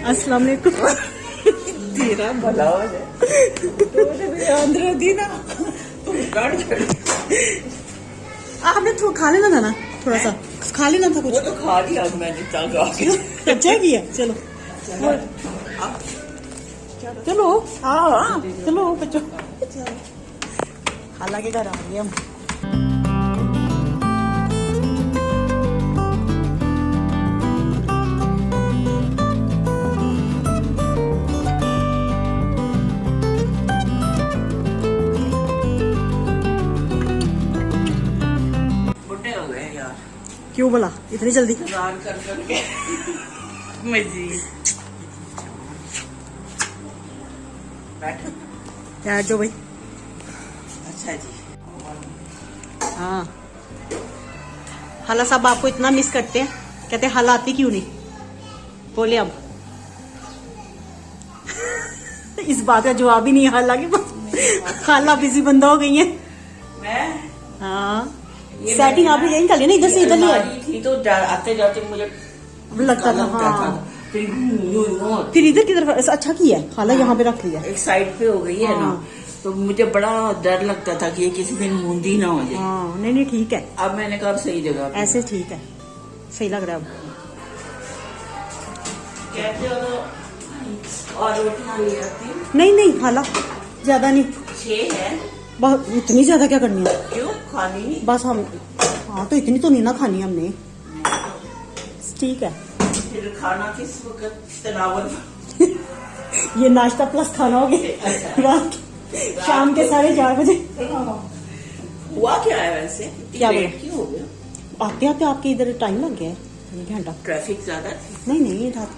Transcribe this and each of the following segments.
अस्सलाम वालेकुम। तेरा भला हो जाए तो मेरे अंदर दी ना तुम गाड़ी छोड़। आपने खा लेना था ना, थोड़ा सा खा लेना था कुछ। वो तो खा लिया मैंने चागा के। अच्छा किया। चलो चलो हाँ चलो बच्चों, हालांकि घर आ गए हम। बुढ़े हो गए यार। क्यों बोला इतनी जल्दी? रान कर करके मजीद यार जो भाई। अच्छा जी। हाँ हाला साहब आपको इतना मिस करते हैं, कहते हैं हाला आती क्यों नहीं, बोले अब। इस बात का जवाब ही नहीं है हाला के पास। खाला बिजी बंदा हो गई है। मैं हाँ सेटिंग आप यही कर लेना, इधर से इधर नहीं थी तो आते जाते मुझे लगता था। हाँ फिर इधर की तरफ अच्छा किया है, खाला यहाँ पे रख लिया। एक साइड पे हो गई है ना, तो मुझे बड़ा डर लगता था कि ये किसी दिन मूंदी ना हो जाए। हाँ नहीं ठीक है, अब मैंने कहा सही जगह पे। ऐसे ठीक है, सही लग रहा है अब। कहते हो तो और रोटियां ले आती हूँ। नहीं खाला ज्यादा नहीं, 6 है। बहुत इतनी ज्यादा क्या करनी है? क्यों खानी नहीं? बस हम हाँ तो इतनी तो नहीं ना खानी हमने, ठीक है। फिर खाना किस वक्त तनावत? ये नाश्ता प्लस खाना हो गया रात शाम के 4:30 बजे। हुआ क्या है वैसे? क्या लेट क्यों हो गया? आते आते आपके इधर टाइम लग गया है 1 घंटा। ट्रैफिक ज्यादा थी? नहीं रात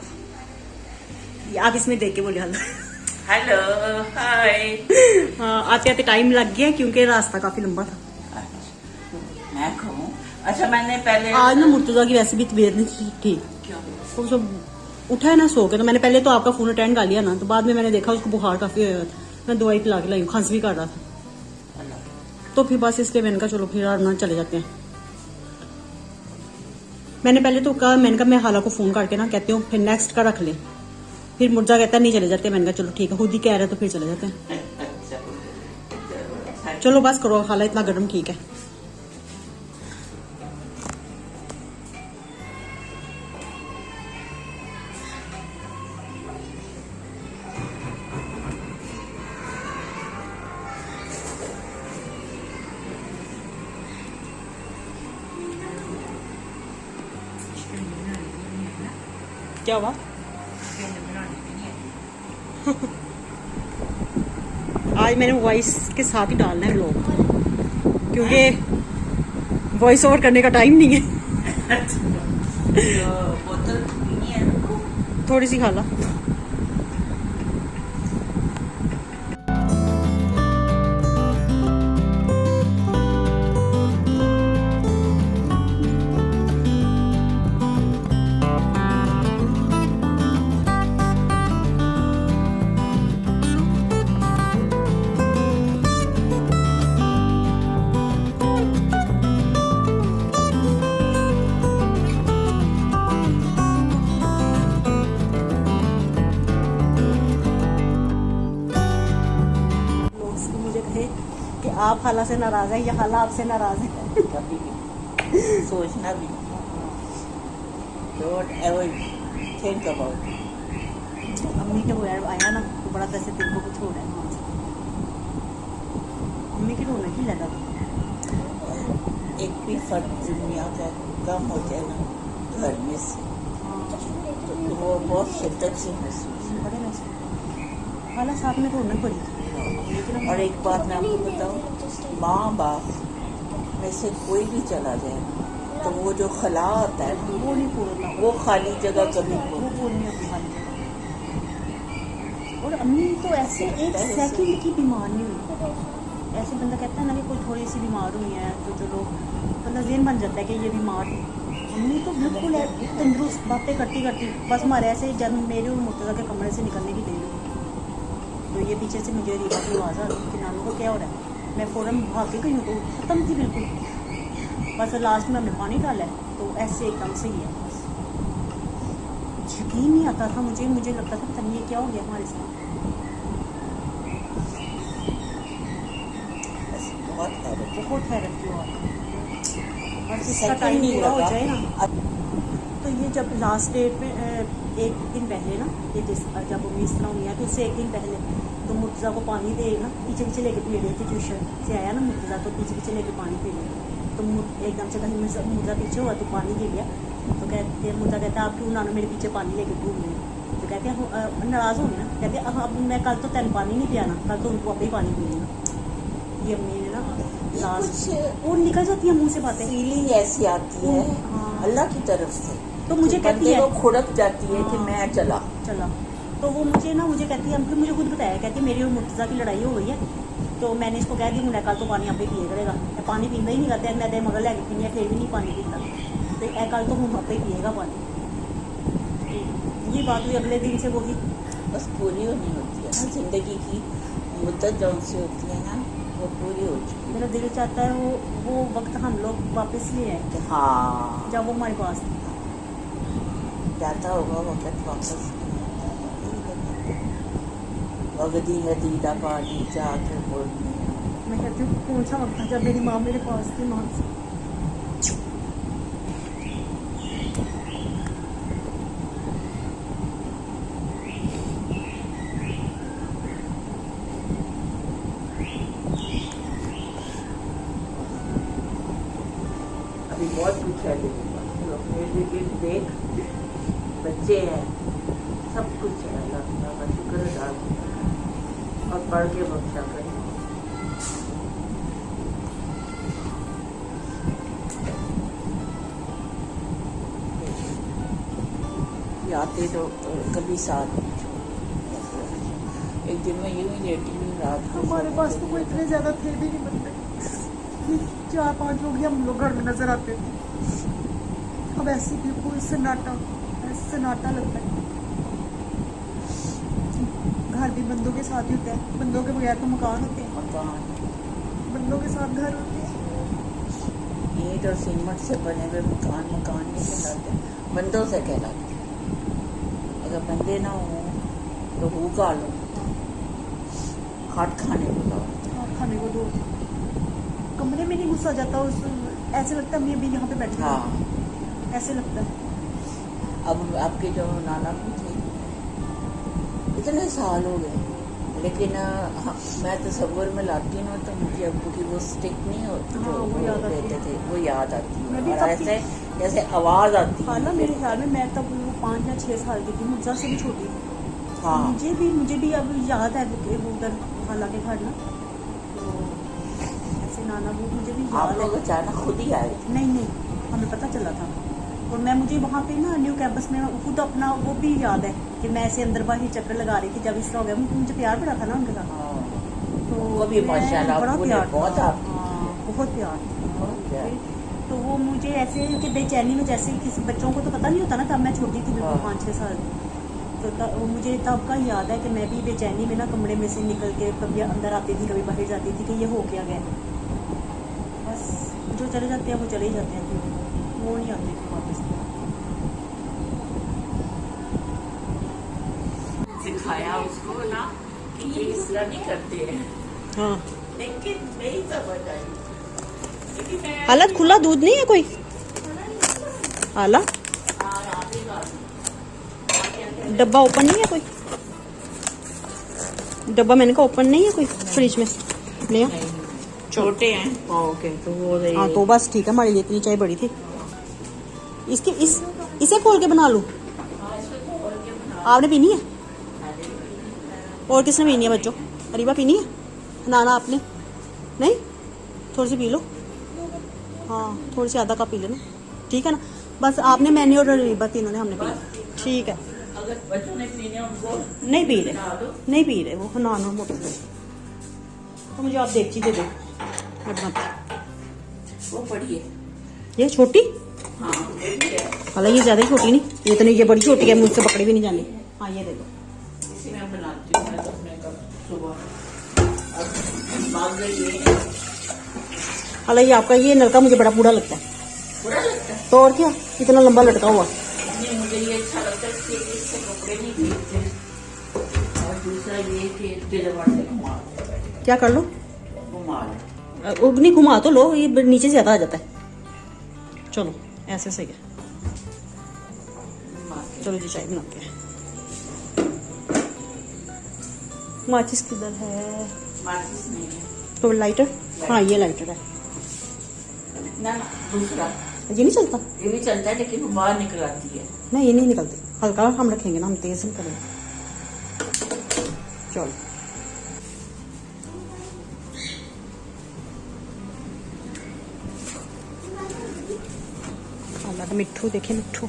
आप इसमें देख के बोले हेलो। Hello hi. हाँ आते आते टाइम लग गया क्योंकि रास्ता काफी लंबा था। मैं कहूँ अच्छा मैंने पहले आज ना मुर्तजा की वैसे भी तबीयत नहीं ठीक, क्यों? वो सब उठा है ना सो के, तो मैंने पहले तो आपका फोन अटेंड कर लिया ना, तो बाद में मैंने देखा उसको बुखार काफी हुआ था, मैं दवाई पिला के लाई, खांसी भी कर रहा था, तो फिर बस इसलिए मैंने कहा चलो फिर आराम चले जाते हैं। मैंने पहले तो कहा, मैंने कहा मैं हाला को फोन करके ना कहती हूँ फिर नेक्स्ट का रख ले, फिर मुर्जा कहता नहीं चले जाते, मैंने कहा चलो ठीक है, खुद ही कह रहे तो फिर चले जाते हैं। चलो बस करो, हाला इतना गर्म ठीक है। क्या हुआ? आज मैंने वॉइस के साथ ही डालना है व्लॉग, क्योंकि वॉइस ओवर करने का टाइम नहीं है। बोतल नहीं है थोड़ी सी खाला। कि आप हाला से नाराज है या हाला आपसे नाराज है। सोचना भी डोंट एवर थिंक अबाउट। अम्मी के वो आया ना तो बड़ा वैसे दिल को कुछ हो रहा है, अम्मी की रोना ही लगा। एक भी फर्क दुनिया का कम हो जाए ना घर में से, तो वो बहुत शिद्दत से महसूस बड़े वैसे हाला साहब में रोना पड़ी। और एक बात मैं आपको बताऊं, माँ बाप में से कोई भी चला जाए तो वो जो खला होता है वो नहीं पूरा, वो खाली जगह कभी वो नहीं होती खाली। और अम्मी तो ऐसे एक सेकंड की बीमार नहीं हुई। ऐसे बंदा कहता है ना कि कोई थोड़ी सी बीमार हुई है तो चलो बंदा ज़हन बन जाता है कि ये बीमार है। अम्मी तो बिल्कुल तंदुरुस्त, बातें करती करती बस हमारे ऐसे जब मेरे और मुर्तज़ा के कमरे से निकलने की देर हुई तो ये पीछे से मुझे रीवा की आवाज़ आ रही कि नानू को क्या हो रहा है। मैं फ़ौरन भाग के गई हूँ तो ख़त्म थी बिल्कुल, बस लास्ट में हमने पानी डाला है तो ऐसे एकदम से ही है बस। यकीन नहीं आता था मुझे लगता था पता नहीं ये क्या हो गया हमारे साथ। बहुत हैरत की बात और इसका टाइम पूरा हो जाए ना। तो ये जब लास्ट डेट पे एक दिन पहले ना, ये जब उम्मीद इस तरह हुई है तो उससे एक दिन पहले तो मुर्तज़ा को पानी देगा, पीछे पीछे लेके पी रही थी, ट्यूशन से आया ना मुर्तज़ा तो पीछे पीछे लेके पानी पी लिया। तो एकदम से कहीं मुर्तज़ा पीछे हुआ तो पानी दे लिया। तो कहते मुर्तज़ा कहता है आप क्यों नाना मेरे पीछे पानी लेके घूम रहे हैं। तो कहते हैं नाराज़ हो गए ना, कहते अब मैं कल तो तेन पानी नहीं पियाना, कल तो उनको आप ही पानी पी लेना। ये अम्मी ने ना लास्ट और निकल जाती है मुँह से बातें, फीलिंग ऐसी आती है अल्लाह की तरफ से, तो मुझे कहती है खुड़क जाती है कि मैं चला। तो वो मुझे कहती है, मुझे खुद बताया, कहती है मेरी और मुर्तज़ा की लड़ाई हो गई है तो मैंने इसको कह दिया मुझे कल तो पानी आप ही पिए करेगा, पानी पींदा ही नहीं करता, मैं मगर लैके पीनी है फिर भी नहीं पानी पीता, तो कल तो हम आप ही पिएगा पानी। वही बात हुई अगले दिन से वही बस पूरी होनी होती है ना जिंदगी की मुद्दत जौन सी होती है ना वो पूरी हो चुकी है। मेरा दिल चाहता है वो वक्त हम लोग वापस ले आए। हाँ जब वो हमारे पास था जाता होगा वक्त वापस अगदी नदीदा पानी जाके बोलने। मैं कहती हूँ कौन सा वक्त था जब मेरी माँ मेरे पास थी माँ से। अभी बहुत कुछ है लेकिन देख बच्चे हैं सब कुछ है, अल्लाह का शुक्र अदा और पढ़ के बख्शा करें। आते तो कभी साथ एक दिन में यूं ही लेटी हुई रात को। हमारे पास तो कोई इतने ज्यादा थे भी नहीं बंदे, 4-5 लोग ही हम लोग घर में नजर आते थे। अब ऐसे बिल्कुल सन्नाटा लगता है। घर भी बंदों के साथ ही होता है, बंदों के बगैर तो मकान होते हैं, बंदों के साथ घर होते हैं। ईंट और सीमेंट से बने हुए मकान नहीं कहलाते, बंदों से कहलाते। अगर बंदे ना हो तो भूखा लो, खाट खाने को दो, कमरे में नहीं घुसा जाता, उस ऐसे लगता है मैं अभी यहाँ पे बैठी हूँ। हाँ ऐसे लगता है। अब आपके जो नाना भी थे इतने साल हो गए, लेकिन मैं तस्वुर में लाती हूँ तो मुझे अब्बू की वो स्टिक नहीं होती जो वो देते थे वो याद आती है, और ऐसे जैसे आवाज आती है। ना मेरे ख्याल में मैं तब 5 या 6 साल की थी, मुझसे से भी छोटी थी। हाँ मुझे भी अब याद है वो उधर खाला के घर ना, तो ऐसे नाना वो मुझे भी याद है। आप लोग अचानक खुद ही आए? नहीं हमें पता चला था, और मैं मुझे वहाँ पे ना न्यू कैंपस में खुद अपना वो भी याद है कि मैं ऐसे अंदर बाहर चक्कर लगा रही थी जब इस तरह हो गया। मुझे प्यार पड़ा था ना उनके साथ, तो वो भी माशाल्लाह बड़ा प्यार बहुत बहुत प्यार। तो वो मुझे ऐसे कि बेचैनी में, जैसे किसी बच्चों को तो पता नहीं होता ना, तब मैं छोटी थी बिल्कुल 5-6 साल, तो मुझे तब का याद है कि मैं भी बेचैनी में ना कमरे में से निकल के कभी अंदर आती थी कभी बाहर जाती थी कि ये हो क्या गया। बस जो चले जाते हैं वो चले ही जाते हैं, वो नहीं आते थे वापस। सिखाया उसको ना कि ये इस तरह नहीं करते हैं। हाँ लेकिन नहीं समझ आई। हालत खुला दूध नहीं है कोई आला, डब्बा ओपन नहीं है कोई, डब्बा मैंने कहा ओपन नहीं है कोई फ्रिज में नहीं है, छोटे हैं। ओके तो वो हाँ तो बस ठीक है, हमारे लिए इतनी चाय बड़ी थी। इसे खोल के बना लूं? आपने पीनी है और किसने पीनी है? बच्चों अरीबा पीनी है, नाना आपने नहीं? थोड़ी सी पी लो, हाँ थोड़ी सी आधा कप पी लेना, ठीक है ना? बस आपने, मैंने और अरीबा तीनों ने हमने पी, ठीक है। अगर बच्चों ने पीने उनको नहीं पी रहे वो ना मोटे तो मुझे आप देख दे दो, वो पड़ी है ये छोटी। हाँ हालांकि ये ज्यादा छोटी नहीं, ये तो नहीं, ये बड़ी छोटी है, मुझसे पकड़ी भी नहीं जानी। हाँ ये देखो, इसी में बनाती हूँ मैं तो अपने कब सुबह। अब भाग गई है। हालांकि आपका ये नलका मुझे बड़ा पूरा लगता है। बुरा लगता है तो और क्या, इतना लंबा लटका हुआ। नहीं, मुझे ये अच्छा लगता है कि इससे कपड़े नहीं भीगते, और दूसरा ये कि इसके जबान से घुमा क्या कर लो, घुमा नहीं घुमा तो लो, ये नीचे से ज़्यादा आ जाता है। चलो ऐसे सही है। चलो जी चाय बनाते हैं। माचिस किधर है? माचिस नहीं है तो लाइटर, हाँ ये लाइटर है ना, दूसरा ये नहीं चलता। ये भी चलता है लेकिन वो बाहर निकल आती है। नहीं ये नहीं निकलती, हल्का हम रखेंगे ना, हम तेज नहीं करेंगे। चलो अल्लाह का मिट्ठू देखे, मिट्ठू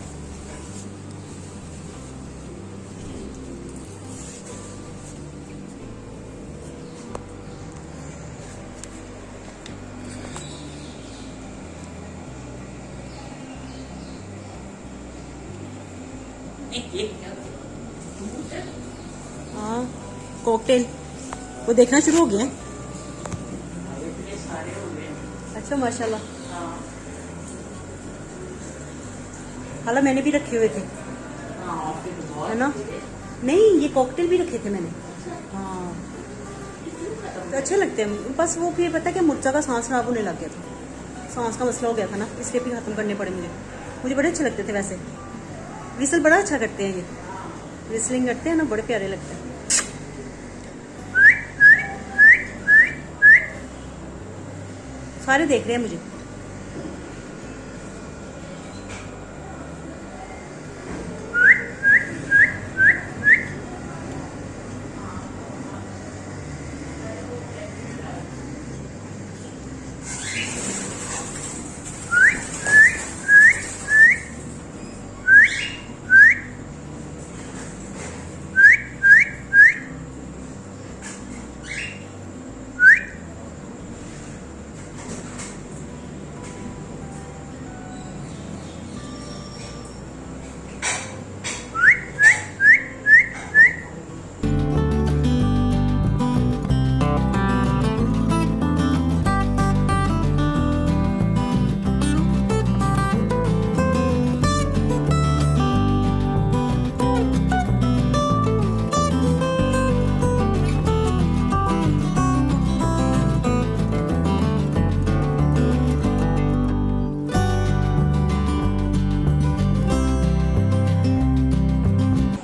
हाँ कॉकटेल वो देखना शुरू हो गया है। इतने सारे हो गए। अच्छा माशाल्लाह। हाँ हालांकि मैंने भी रखे हुए थे, हाँ, फिर बहुत है ना। नहीं ये कॉकटेल भी रखे थे मैंने। हाँ तो अच्छे लगते हैं, बस वो फिर पता है कि मुर्चा का सांस खराब होने लग गया था, सांस का मसला हो गया था ना, इसलिए भी खत्म करने पड़े मुझे बड़े अच्छे लगते थे वैसे। विसल बड़ा अच्छा करते हैं ये, विसलिंग करते हैं ना, बड़े प्यारे लगते हैं। सारे देख रहे हैं मुझे।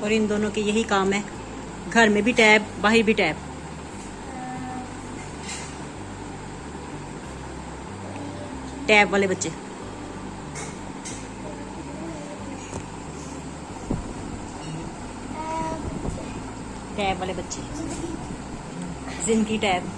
और इन दोनों के यही काम है, घर में भी टैब, बाहर भी टैब। टैब वाले बच्चे। टैब वाले बच्चे, जिनकी टैब।